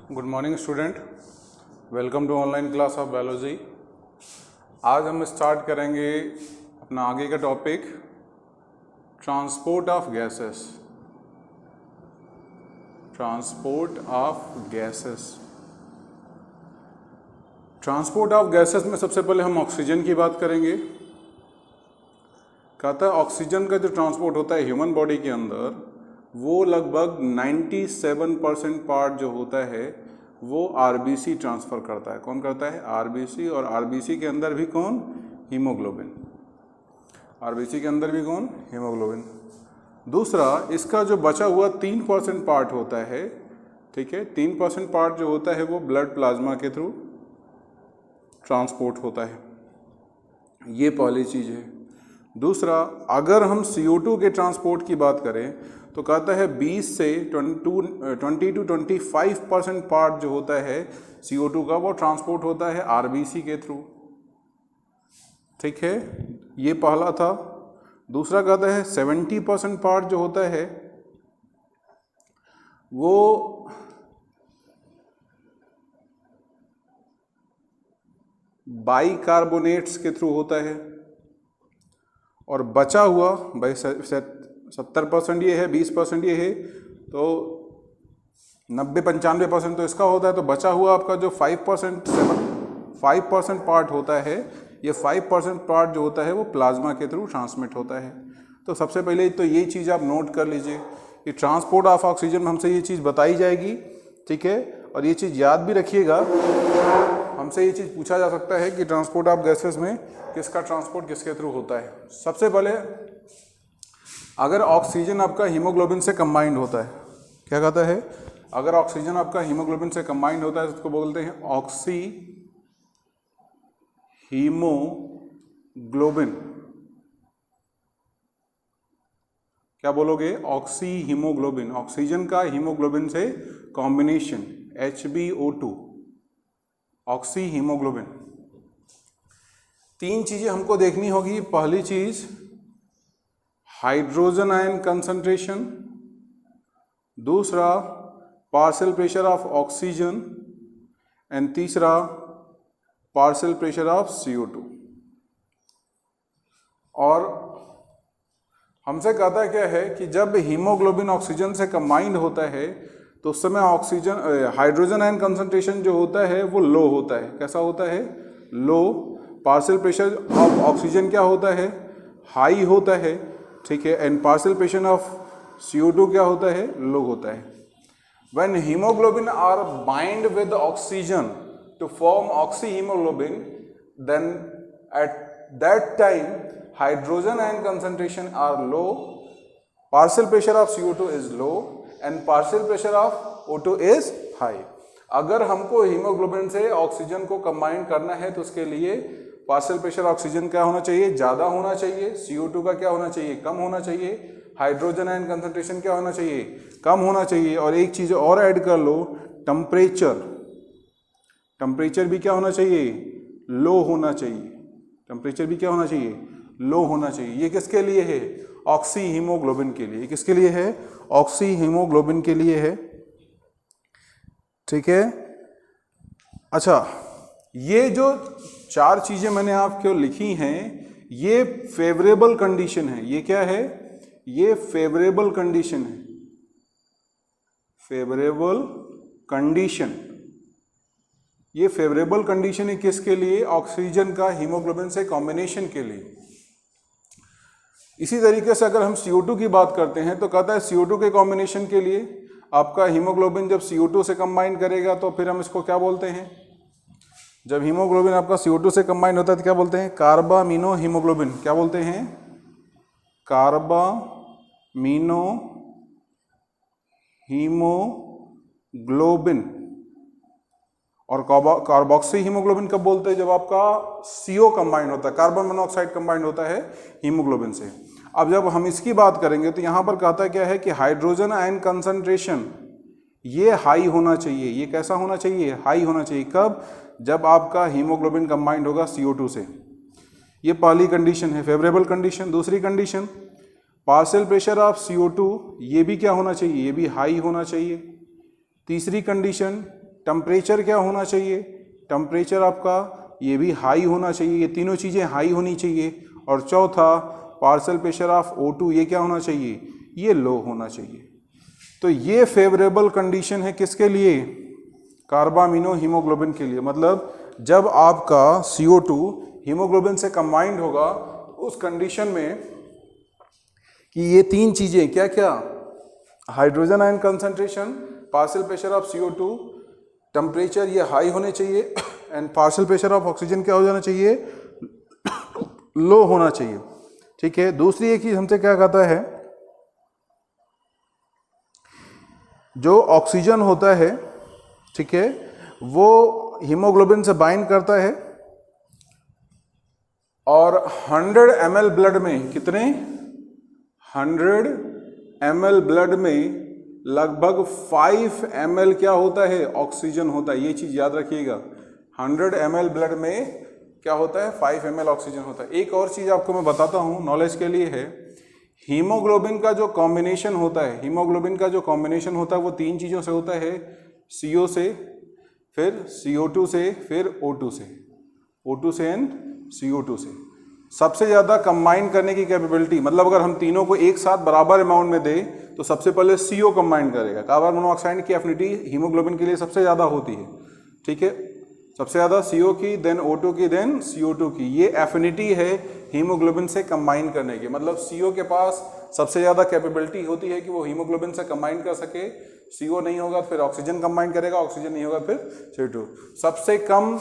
Good morning student, welcome to online class of biology. आज हम start करेंगे अपना आगे का topic transport of gases. Transport of gases transport of gases में सबसे पहले हम ऑक्सीजन की बात करेंगे। कहता है ऑक्सीजन का जो ट्रांसपोर्ट होता है ह्यूमन बॉडी के अंदर, वो लगभग 97% पार्ट जो होता है वो आरबीसी ट्रांसफ़र करता है। कौन करता है? आरबीसी। और आरबीसी के अंदर भी कौन? हीमोग्लोबिन। आरबीसी के अंदर भी कौन? हीमोग्लोबिन। दूसरा, इसका जो बचा हुआ 3% पार्ट होता है, ठीक है, 3% पार्ट जो होता है वो ब्लड प्लाज्मा के थ्रू ट्रांसपोर्ट होता है। ये पहली चीज़ है। दूसरा, अगर हम CO2 के ट्रांसपोर्ट की बात करें तो कहता है 20 से 20 to 25% पार्ट जो होता है CO2 का वो ट्रांसपोर्ट होता है आरबीसी के थ्रू। ठीक है, ये पहला था। दूसरा कहता है 70% पार्ट जो होता है वो बाइकार्बोनेट्स के थ्रू होता है। और बचा हुआ भाई 70% ये है, 20% ये है, तो 90-95% तो इसका होता है। तो बचा हुआ आपका जो 5% पार्ट होता है, ये 5% पार्ट जो होता है वो प्लाज्मा के थ्रू ट्रांसमिट होता है। तो सबसे पहले तो ये चीज़ आप नोट कर लीजिए कि ट्रांसपोर्ट ऑफ ऑक्सीजन में हमसे ये चीज़ बताई जाएगी, ठीक है। और ये चीज़ याद भी रखिएगा, हमसे ये चीज़ पूछा जा सकता है कि ट्रांसपोर्ट ऑफ गैसेस में किसका ट्रांसपोर्ट किसके थ्रू होता है। सबसे पहले, अगर ऑक्सीजन आपका हीमोग्लोबिन से कंबाइंड होता है, क्या कहता है? अगर ऑक्सीजन आपका हीमोग्लोबिन से कंबाइंड होता है तो उसको बोलते हैं ऑक्सी हीमोग्लोबिन। क्या बोलोगे? Oxy haemoglobin. ऑक्सीजन का हीमोग्लोबिन से कॉम्बिनेशन HbO2, ऑक्सी हीमोग्लोबिन। तीन चीजें हमको देखनी होगी। पहली चीज हाइड्रोजन आयन कंसंट्रेशन, दूसरा partial pressure of oxygen, and तीसरा पार्शियल प्रेशर ऑफ CO2। और हमसे कहता है क्या है कि जब हीमोग्लोबिन ऑक्सीजन से कंबाइंड होता है तो उस समय ऑक्सीजन हाइड्रोजन आयन कंसंट्रेशन जो होता है वो लो होता है। कैसा होता है? लो। पार्शियल प्रेशर ऑफ ऑक्सीजन क्या होता है? हाई होता है, ठीक है। And partial pressure of CO2 क्या होता है? लो होता है। When haemoglobin are bind with oxygen to form oxyhaemoglobin, then at that time hydrogen ion concentration are low, partial pressure of CO2 is low and partial pressure of O2 is high. अगर हमको haemoglobin से oxygen को combine करना है तो उसके लिए partial pressure oxygen क्या होना चाहिए? ज़्यादा होना चाहिए। CO2 का क्या होना चाहिए? कम होना चाहिए। हाइड्रोजन आयन कंसंट्रेशन क्या होना चाहिए? कम होना चाहिए। और एक चीज़ और ऐड कर लो, टेम्परेचर। टेम्परेचर भी क्या होना चाहिए? लो होना चाहिए। टेम्परेचर भी क्या होना चाहिए? लो होना चाहिए। ये किसके लिए है? ऑक्सी हीमोग्लोबिन के लिए। किसके लिए है? ऑक्सी हीमोग्लोबिन के लिए है, ठीक है। अच्छा, ये जो चार चीजें मैंने आपको लिखी हैं, ये फेवरेबल कंडीशन है। ये क्या है? ये फेवरेबल कंडीशन है। फेवरेबल कंडीशन, ये फेवरेबल कंडीशन है किसके लिए? ऑक्सीजन का हीमोग्लोबिन से कॉम्बिनेशन के लिए। इसी तरीके से अगर हम CO2 की बात करते हैं तो कहता है CO2 के कॉम्बिनेशन के लिए आपका हीमोग्लोबिन जब CO2 से कंबाइन करेगा तो फिर हम इसको क्या बोलते हैं? जब हीमोग्लोबिन आपका CO2 से कंबाइन होता है तो क्या बोलते हैं? Carbamino haemoglobin. क्या बोलते हैं? Carbamino haemoglobin. और कार्बोक्सी हीमोग्लोबिन कब बोलते हैं? जब आपका CO कंबाइन होता है, कार्बन मोनोऑक्साइड कंबाइन होता है हीमोग्लोबिन से। अब जब हम इसकी बात करेंगे तो यहाँ पर कहता क्या है कि हाइड्रोजन आयन कंसंट्रेशन ये हाई होना चाहिए। ये कैसा होना चाहिए? हाई होना चाहिए। कब? जब आपका हीमोग्लोबिन कंबाइंड होगा CO2 से। ये पहली कंडीशन है, फेवरेबल कंडीशन। दूसरी condition, partial pressure of CO2, ये भी क्या होना चाहिए? ये भी हाई होना चाहिए। तीसरी कंडीशन, टेम्परेचर क्या होना चाहिए, टेम्परेचर आपका ये भी हाई होना चाहिए, ये तीनों चीज़ें हाई होनी चाहिए। और चौथा पार्शियल प्रेशर ऑफ O2 ये क्या होना चाहिए, ये लो होना चाहिए। तो ये फेवरेबल कंडीशन है किसके लिए, कार्बामिनो हीमोग्लोबिन के लिए। मतलब जब आपका CO2 हीमोग्लोबिन से कंबाइंड होगा उस कंडीशन में कि ये तीन चीजें क्या क्या, hydrogen ion concentration, partial pressure of CO2, temperature ये हाई होने चाहिए and partial pressure of oxygen क्या हो जाना चाहिए, लो होना चाहिए। ठीक है। दूसरी एक चीज हमसे क्या कहता है, जो ऑक्सीजन होता है, ठीक है, वो हीमोग्लोबिन से बाइंड करता है और 100 ml ब्लड में कितने, 100 ml ब्लड में लगभग 5 ml क्या होता है, ऑक्सीजन होता है। ये चीज याद रखिएगा, 100 ml ब्लड में क्या होता है, 5 ml ऑक्सीजन होता है। एक और चीज आपको मैं बताता हूं, नॉलेज के लिए है, हीमोग्लोबिन का जो कॉम्बिनेशन होता है, हीमोग्लोबिन का जो कॉम्बिनेशन होता है वो तीन चीजों से होता है, CO से, फिर CO2 से, फिर O2 से, O2 से एंड CO2 से। सबसे ज़्यादा कंबाइन करने की कैपेबिलिटी, मतलब अगर हम तीनों को एक साथ बराबर अमाउंट में दें तो सबसे पहले CO कंबाइन करेगा। कार्बन मोनोऑक्साइड की एफिनिटी हीमोग्लोबिन के लिए सबसे ज़्यादा होती है, ठीक है, सबसे ज़्यादा CO की, देन O2 की, देन CO2 की। ये एफिनिटी है हीमोग्लोबिन से कंबाइन करने की। मतलब CO के पास सबसे ज़्यादा कैपेबिलिटी होती है कि वो हीमोग्लोबिन से कंबाइन कर सके। CO नहीं होगा फिर ऑक्सीजन कंबाइन करेगा, ऑक्सीजन नहीं होगा फिर CO2। सबसे कम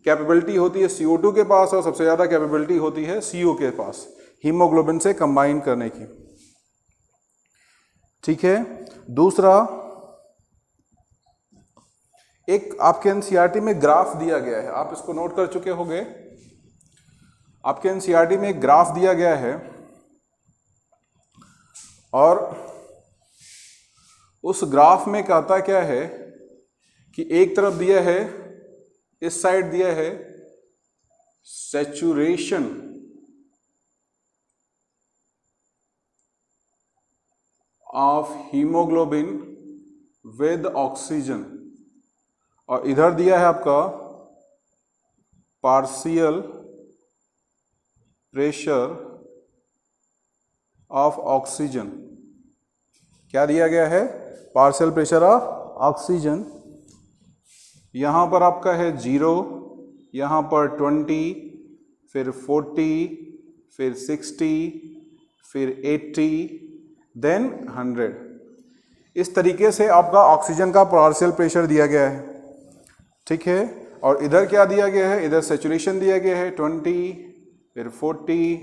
कैपेबिलिटी होती है CO2 के पास और सबसे ज़्यादा कैपेबिलिटी होती है CO के पास हीमोग्लोबिन से कंबाइन करने की। ठीक है। दूसरा, एक आपके एनसीईआरटी में ग्राफ दिया गया है, आप इसको नोट कर चुके होंगे। आपके एनसीईआरटी में एक ग्राफ दिया गया है और उस ग्राफ में कहता क्या है कि एक तरफ दिया है, इस साइड दिया है saturation of haemoglobin with oxygen और इधर दिया है आपका पार्शियल प्रेशर ऑफ ऑक्सीजन। क्या दिया गया है, पार्शियल प्रेशर ऑफ ऑक्सीजन। यहां पर आपका है 0, यहां पर 20, फिर 40, फिर 60, फिर 80, देन 100। इस तरीके से आपका ऑक्सीजन का पार्शियल प्रेशर दिया गया है, ठीक है। और इधर क्या दिया गया है, इधर सैचुरेशन दिया गया है 20, फिर 40,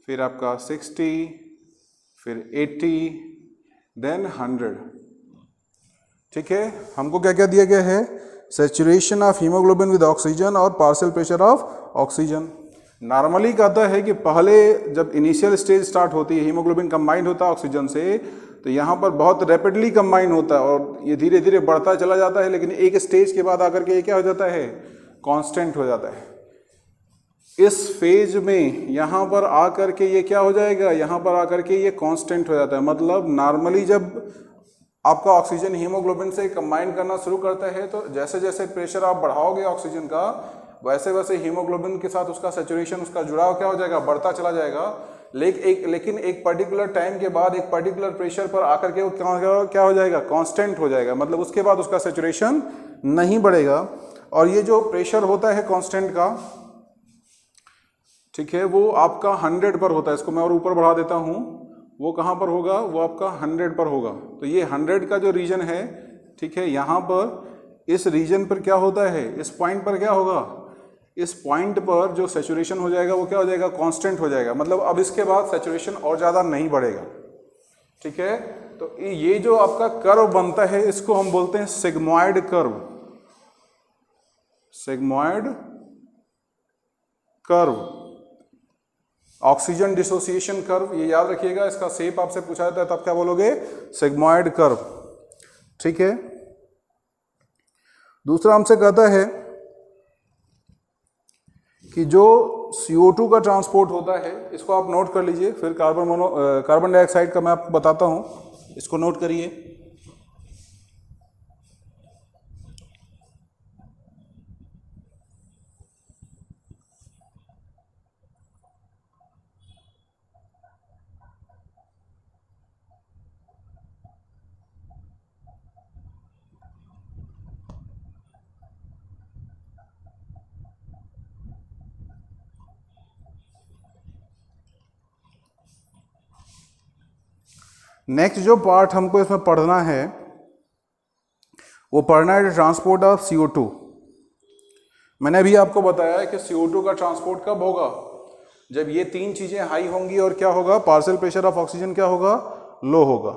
फिर आपका 60, फिर 80, देन 100। ठीक है। हमको क्या क्या दिया गया है, saturation of haemoglobin with oxygen और partial pressure of oxygen. Normally कहता है कि पहले जब इनिशियल स्टेज स्टार्ट होती है, हीमोग्लोबिन कंबाइंड होता है ऑक्सीजन से, तो यहाँ पर बहुत रैपिडली कंबाइन होता है और ये धीरे धीरे बढ़ता चला जाता है, लेकिन एक स्टेज के बाद आकर के ये क्या हो जाता है, कांस्टेंट हो जाता है। इस फेज में यहाँ पर आकर के ये क्या हो जाएगा, यहाँ पर आकर के ये कांस्टेंट हो जाता है। मतलब नॉर्मली जब आपका ऑक्सीजन हीमोग्लोबिन से कंबाइन करना शुरू करता है तो जैसे जैसे प्रेशर आप बढ़ाओगे ऑक्सीजन का, वैसे वैसे हीमोग्लोबिन के साथ उसका सैचुरेशन, उसका जुड़ाव क्या हो जाएगा, बढ़ता चला जाएगा। लेकिन एक पर्टिकुलर टाइम के बाद एक पर्टिकुलर प्रेशर पर आकर के वो क्या हो जाएगा, कांस्टेंट हो जाएगा। मतलब उसके बाद उसका सैचुरेशन नहीं बढ़ेगा। और ये जो प्रेशर होता है कांस्टेंट का, ठीक है, वो आपका 100 पर होता है। इसको मैं और ऊपर बढ़ा देता हूँ, वो कहाँ पर होगा, वो आपका 100 पर होगा। तो ये 100 का जो रीजन है, ठीक है, यहाँ पर इस रीजन पर क्या होता है, इस पॉइंट पर क्या होगा, इस पॉइंट पर जो सैचुरेशन हो जाएगा वो क्या हो जाएगा, कांस्टेंट हो जाएगा। मतलब अब इसके बाद सैचुरेशन और ज़्यादा नहीं बढ़ेगा, ठीक है। तो ये जो आपका कर्व बनता है इसको हम बोलते हैं sigmoid curve, sigmoid curve, oxygen dissociation curve. ये याद रखिएगा, इसका शेप आपसे पूछा जाता है तब क्या बोलोगे, सिग्मॉइड कर्व, ठीक है। दूसरा हमसे कहता है कि जो CO2 का ट्रांसपोर्ट होता है, इसको आप नोट कर लीजिए। फिर कार्बन डाइऑक्साइड का मैं आपको बताता हूं, इसको नोट करिए। नेक्स्ट जो पार्ट हमको इसमें पढ़ना है वो पढ़ना है ट्रांसपोर्ट ऑफ CO2। मैंने अभी आपको बताया है कि CO2 का ट्रांसपोर्ट कब होगा, जब ये तीन चीजें हाई होंगी और क्या होगा, पार्शियल प्रेशर ऑफ ऑक्सीजन क्या होगा, लो होगा।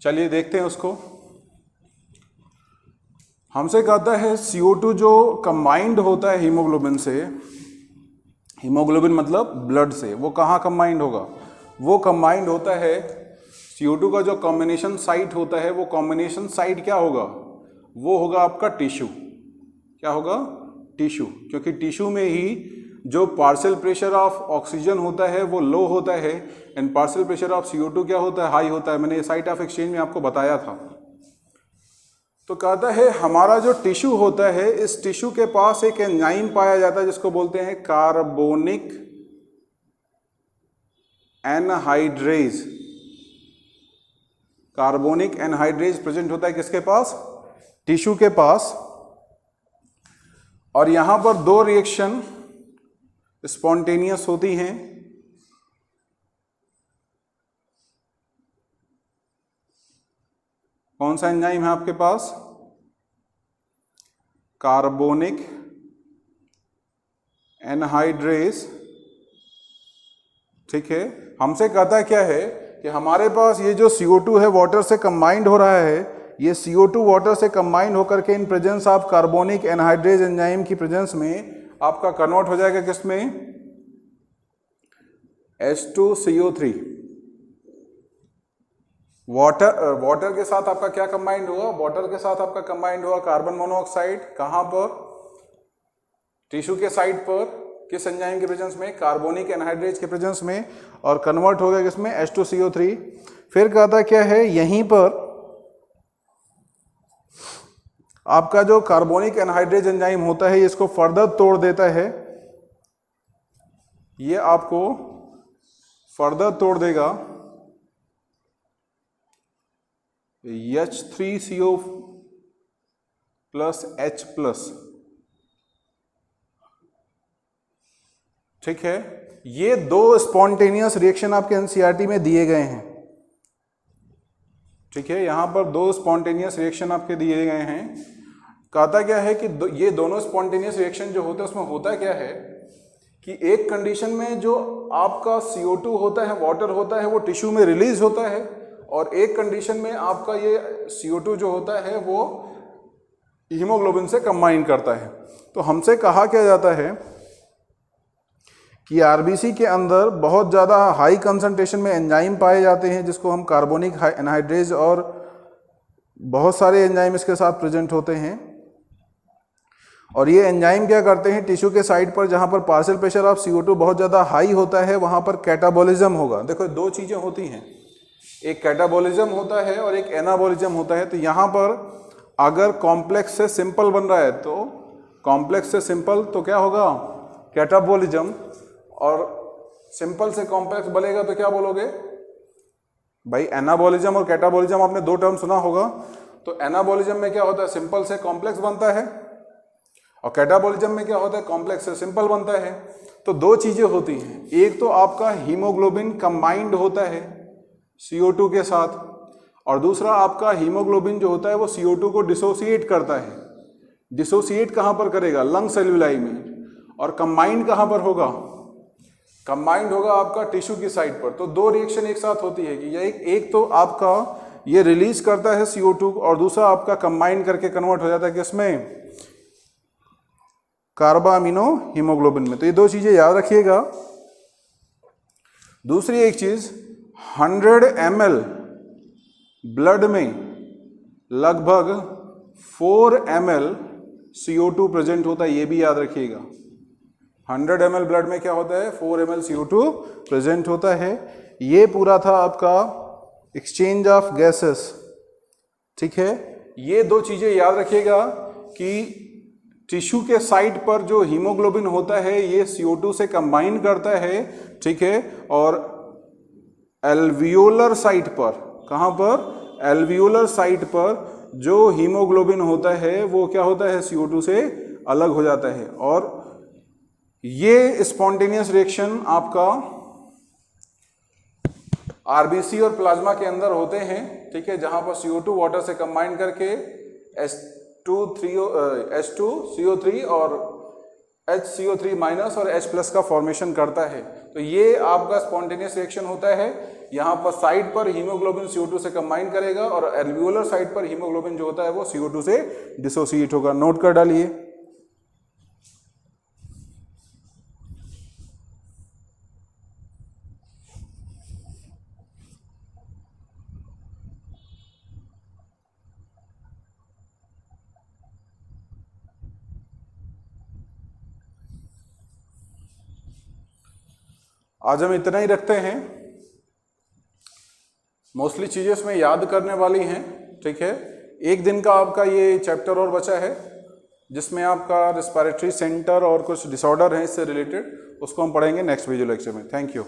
चलिए देखते हैं उसको। हमसे कहता है CO2 जो कंबाइंड होता है हीमोग्लोबिन से, हीमोग्लोबिन मतलब ब्लड से, वो कहाँ कंबाइंड होगा, वो कंबाइंड होता है CO2 का जो कॉम्बिनेशन साइट होता है, वो कॉम्बिनेशन साइट क्या होगा, वो होगा आपका टिश्यू। क्या होगा, टिश्यू, क्योंकि टिश्यू में ही जो पार्शियल प्रेशर ऑफ ऑक्सीजन होता है वो लो होता है and partial pressure of CO2 क्या होता है, हाई होता है। मैंने साइट ऑफ एक्सचेंज में आपको बताया था। तो कहता है हमारा जो टिश्यू होता है, इस टिश्यू के पास एक एंजाइम पाया जाता है जिसको बोलते हैं carbonic anhydrase. Carbonic anhydrase present होता है किसके पास, टिश्यू के पास। और यहां पर दो रिएक्शन स्पॉन्टेनियस होती हैं। कौन सा एंजाइम है आपके पास, कार्बोनिक एनहाइड्रेज। ठीक है, हमसे कहता क्या है कि हमारे पास ये जो CO2 है वाटर से कंबाइंड हो रहा है, ये CO2 वाटर से कंबाइंड होकर के in presence of carbonic anhydrase enzyme की प्रेजेंस में आपका कन्वर्ट हो जाएगा किसमें, H2CO3। वाटर के साथ आपका क्या कंबाइंड हुआ, वाटर के साथ आपका कंबाइंड हुआ कार्बन मोनोऑक्साइड। कहां पर, टिश्यू के साइड पर, किस एंजाइम के प्रेजेंस में, कार्बोनिक एनहाइड्रेज के प्रेजेंस में, और कन्वर्ट हो गया किसमें, H2CO3। फिर कहता क्या है, यहीं पर आपका जो कार्बोनिक एनहाइड्रेज एंजाइम होता है इसको फर्दर तोड़ देता है, ये आपको फर्दर तोड़ देगा H3CO प्लस H प्लस। ठीक है, ये दो स्पॉन्टेनियस रिएक्शन आपके एनसीईआरटी में दिए गए हैं। ठीक है, यहां पर दो स्पॉन्टेनियस रिएक्शन आपके दिए गए हैं। कहता क्या है कि ये दोनों स्पॉन्टेनियस रिएक्शन जो होते हैं उसमें होता क्या है कि एक कंडीशन में जो आपका CO2 होता है, वाटर होता है, वो टिश्यू में रिलीज होता है, और एक कंडीशन में आपका ये CO2 जो होता है वो हीमोग्लोबिन से कंबाइन करता है। तो हमसे कहा क्या जाता है कि आरबीसी के अंदर बहुत ज़्यादा हाई कंसंट्रेशन में एंजाइम पाए जाते हैं जिसको हम कार्बोनिक एनहाइड्रेज, और बहुत सारे एंजाइम इसके साथ प्रेजेंट होते हैं। और ये एंजाइम क्या करते हैं, टिश्यू के साइड पर जहाँ पर पार्शियल प्रेशर ऑफ CO2 बहुत ज़्यादा हाई होता है वहाँ पर कैटाबॉलिज्म होगा। देखो दो चीज़ें होती हैं, एक कैटाबॉलिज्म होता है और एक एनाबॉलिज्म होता है। तो यहाँ पर अगर कॉम्प्लेक्स से सिंपल बन रहा है तो कॉम्प्लेक्स से सिंपल तो क्या होगा, कैटाबॉलिज्म, और सिंपल से कॉम्प्लेक्स बनेगा तो क्या बोलोगे भाई, एनाबॉलिज्म और कैटाबॉलिज्म। आपने दो टर्म सुना होगा। तो एनाबॉलिज्म में क्या होता है, सिंपल से कॉम्प्लेक्स बनता है, और कैटाबॉलिज्म में क्या होता है, कॉम्प्लेक्स से सिंपल बनता है। तो दो चीजें होती हैं, एक तो आपका हीमोग्लोबिन कंबाइंड होता है CO2 के साथ, और दूसरा आपका हीमोग्लोबिन जो होता है वो CO2 को डिसोसिएट करता है। डिसोसिएट कहाँ पर करेगा, लंग सेल्यूलाई में। और कंबाइंड कहाँ पर होगा, कंबाइंड होगा आपका टिश्यू की साइड पर। तो दो रिएक्शन एक साथ होती है कि ये एक तो आपका ये रिलीज करता है CO2, और दूसरा आपका कंबाइंड करके कन्वर्ट हो जाता है किसमें, कार्बामिनो हीमोग्लोबिन में। तो ये दो चीजें याद रखिएगा। दूसरी एक चीज, 100 ml ब्लड में लगभग 4 ml CO2 प्रेजेंट होता है, ये भी याद रखिएगा। 100 ml ब्लड में क्या होता है, 4 ml CO2 प्रेजेंट होता है। ये पूरा था आपका एक्सचेंज ऑफ गैसेस। ठीक है, ये दो चीजें याद रखिएगा कि टिश्यू के साइड पर जो हीमोग्लोबिन होता है ये CO2 से कंबाइन करता है। ठीक है, और एल्वियोलर साइट पर, कहाँ पर, एल्वियोलर साइट पर जो हीमोग्लोबिन होता है वो क्या होता है, CO2 से अलग हो जाता है। और ये स्पॉन्टेनियस रिएक्शन आपका आरबीसी और प्लाज्मा के अंदर होते हैं, ठीक है, जहां पर CO2 वाटर से कंबाइन करके H2CO3 और HCO3 माइनस और H प्लस का फॉर्मेशन करता है। तो ये आपका स्पॉन्टेनियस रिएक्शन होता है। यहाँ पर साइड पर हीमोग्लोबिन CO2 से कंबाइन करेगा और एल्वियोलर साइड पर हीमोग्लोबिन जो होता है वो CO2 से डिसोसिएट होगा। नोट कर डालिए। आज हम इतना ही रखते हैं। मोस्टली चीजें इसमें याद करने वाली हैं, ठीक है। एक दिन का आपका ये चैप्टर और बचा है जिसमें आपका रेस्पिरेटरी सेंटर और कुछ डिसऑर्डर है इससे रिलेटेड, उसको हम पढ़ेंगे नेक्स्ट वीडियो लेक्चर में। Thank you.